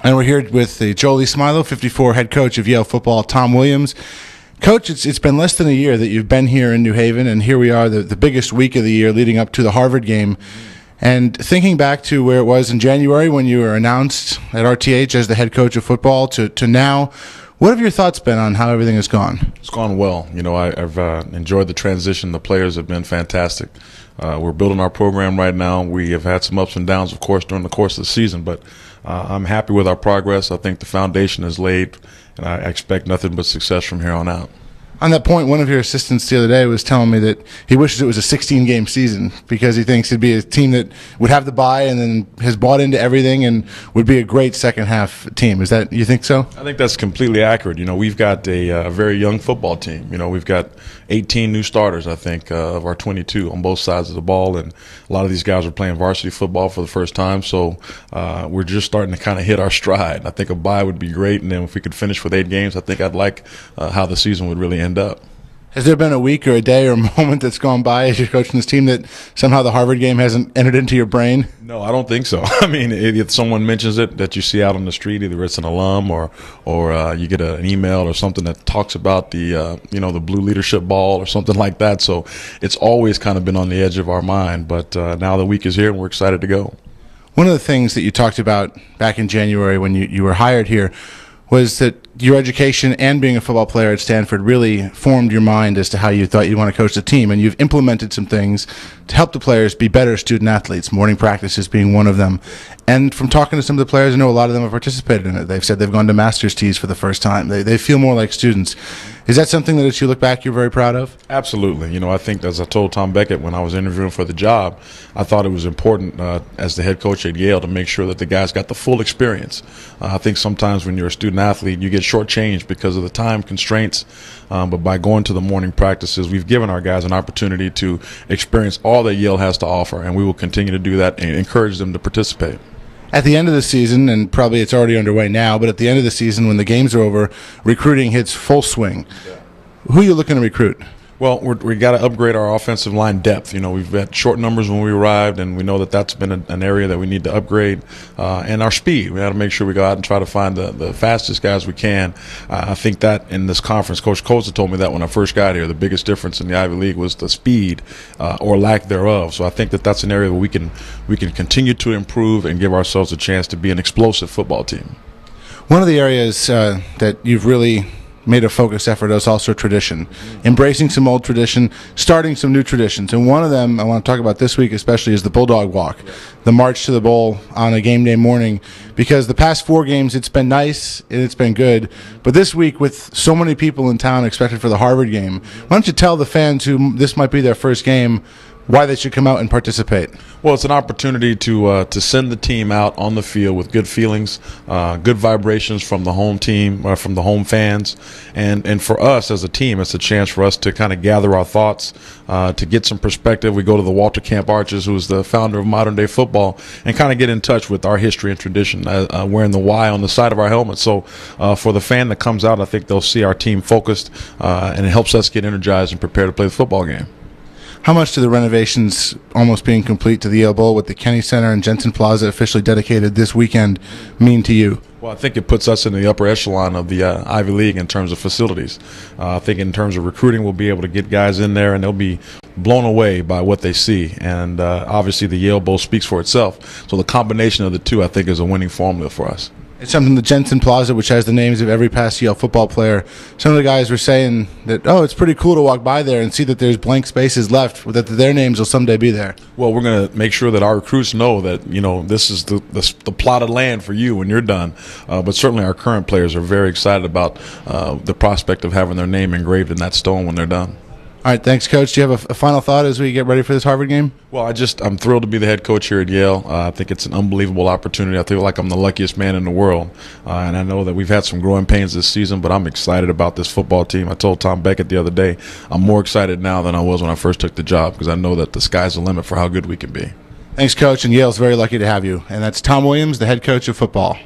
And we're here with the Jolie Smilow, 54 head coach of Yale football, Tom Williams. Coach, it's been less than a year that you've been here in New Haven, and here we are, the biggest week of the year leading up to the Harvard game. And thinking back to where it was in January when you were announced at RTH as the head coach of football to now, what have your thoughts been on how everything has gone? It's gone well. You know, I've enjoyed the transition. The players have been fantastic. We're building our program right now. We have had some ups and downs, of course, during the course of the season, but I'm happy with our progress. I think the foundation is laid, and I expect nothing but success from here on out. On that point, one of your assistants the other day was telling me that he wishes it was a 16-game season because he thinks it'd be a team that would have the bye and then has bought into everything and would be a great second-half team. Is that, you think so? I think that's completely accurate. You know, we've got a very young football team. You know, we've got 18 new starters, I think, of our 22 on both sides of the ball, and a lot of these guys are playing varsity football for the first time, so we're just starting to kind of hit our stride. I think a bye would be great, and then if we could finish with 8 games, I think I'd like how the season would really end up. Has there been a week or a day or a moment that's gone by as you're coaching this team that somehow the Harvard game hasn't entered into your brain? No, I don't think so. I mean, if someone mentions it that you see out on the street, either it's an alum or you get an email or something that talks about the the blue leadership ball or something like that. So it's always kind of been on the edge of our mind. But now the week is here and we're excited to go. One of the things that you talked about back in January when you were hired here was that your education and being a football player at Stanford really formed your mind as to how you thought you'd want to coach the team, and you've implemented some things to help the players be better student athletes, morning practices being one of them. And from talking to some of the players, I know a lot of them have participated in it. They've said they've gone to master's teas for the first time. They feel more like students. Is that something that as you look back you're very proud of? Absolutely. You know, I think, as I told Tom Beckett when I was interviewing for the job, I thought it was important as the head coach at Yale to make sure that the guys got the full experience. I think sometimes when you're a student athlete, you get shortchanged because of the time constraints. But by going to the morning practices, we've given our guys an opportunity to experience all that Yale has to offer, and we will continue to do that and encourage them to participate. At the end of the season, and probably it's already underway now, but at the end of the season when the games are over, recruiting hits full swing. Yeah. Who are you looking to recruit? Well, we got to upgrade our offensive line depth. You know, we've had short numbers when we arrived, and we know that that's been an area that we need to upgrade. And our speed. We got to make sure we go out and try to find the fastest guys we can. I think that in this conference, Coach Koza told me that when I first got here, the biggest difference in the Ivy League was the speed or lack thereof. So I think that that's an area where we can continue to improve and give ourselves a chance to be an explosive football team. One of the areas that you've really made a focused effort is also tradition, embracing some old tradition, starting some new traditions. And one of them I want to talk about this week especially is the Bulldog Walk, the march to the bowl on a game day morning, because the past 4 games it's been nice and it's been good, but this week with so many people in town expected for the Harvard game, why don't you tell the fans who this might be their first game why they should come out and participate? Well, it's an opportunity to send the team out on the field with good feelings, good vibrations from the home team, from the home fans, and for us as a team, it's a chance for us to kind of gather our thoughts, to get some perspective. We go to the Walter Camp Arches, who is the founder of modern day football, and kind of get in touch with our history and tradition, wearing the Y on the side of our helmet. So for the fan that comes out, I think they'll see our team focused, and it helps us get energized and prepared to play the football game. How much do the renovations almost being complete to the Yale Bowl with the Kenny Center and Jensen Plaza officially dedicated this weekend mean to you? Well, I think it puts us in the upper echelon of the Ivy League in terms of facilities. I think in terms of recruiting, we'll be able to get guys in there, and they'll be blown away by what they see. And obviously the Yale Bowl speaks for itself. So the combination of the two, I think, is a winning formula for us. It's something, the Jensen Plaza, which has the names of every past Yale football player. Some of the guys were saying that, it's pretty cool to walk by there and see that there's blank spaces left, that their names will someday be there. Well, we're going to make sure that our recruits know that, this is the plotted land for you when you're done. But certainly our current players are very excited about the prospect of having their name engraved in that stone when they're done. All right, thanks, Coach. Do you have a final thought as we get ready for this Harvard game? Well, I'm thrilled to be the head coach here at Yale. I think it's an unbelievable opportunity. I feel like I'm the luckiest man in the world. And I know that we've had some growing pains this season, but I'm excited about this football team. I told Tom Beckett the other day, I'm more excited now than I was when I first took the job, because I know that the sky's the limit for how good we can be. Thanks, Coach, and Yale's very lucky to have you. And that's Tom Williams, the head coach of football.